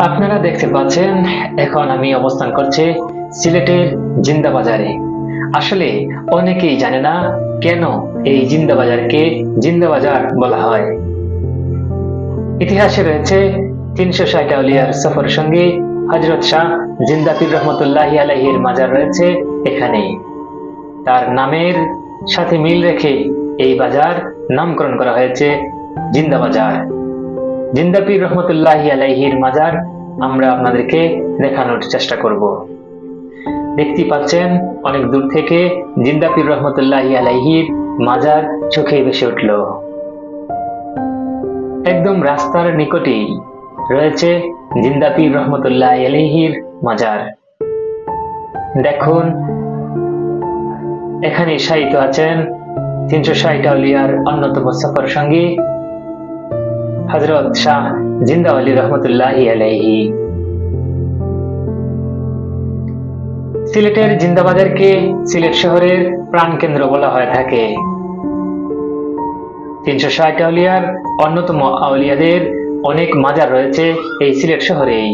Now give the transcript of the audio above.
আপনারা দেখতে পাচ্ছেন এখন আমি অবস্থান করছি সিলেটের জিন্দা বাজারে। আসলে অনেকেই জানে না কেন এই জিন্দা বাজারকে জিন্দা বাজার বলা হয়। ইতিহাসে রয়েছে 360 আউলিয়ার সফর সঙ্গী হযরত শাহ জিন্দা পীর রহমতুল্লাহি আলাইহির মাজার রয়েছে এখানে। তার নামের সাথে মিল রেখে এই বাজার নামকরণ করা হয়েছে জিন্দা বাজার। জিন্দা পীর রহমতুল্লাহি আলাইহির মাজার আমরা আপনাদেরকে দেখানোর চেষ্টা করব। দেখতে পাচ্ছেন অনেক দূর থেকে জিন্দা পীর রহমতুল্লাহি আলাইহির মাজার চোখে ভেসে উঠল। একদম রাস্তার নিকটেই রয়েছে জিন্দা পীর রহমতুল্লাহি আলাইহির মাজার। দেখুন এখানে শায়িত আছেন 360 আউলিয়ার অন্যতম সফর সঙ্গী হযরত শাহ জিন্দা ওলি রহমতুল্লাহি আলাইহি। সিলেটের জিন্দা বাজারকে সিলেট শহরের প্রাণকেন্দ্র বলা হয়ে থাকে। 360 আউলিয়ার অন্যতম আউলিয়াদের অনেক মাজার রয়েছে এই সিলেট শহরেই।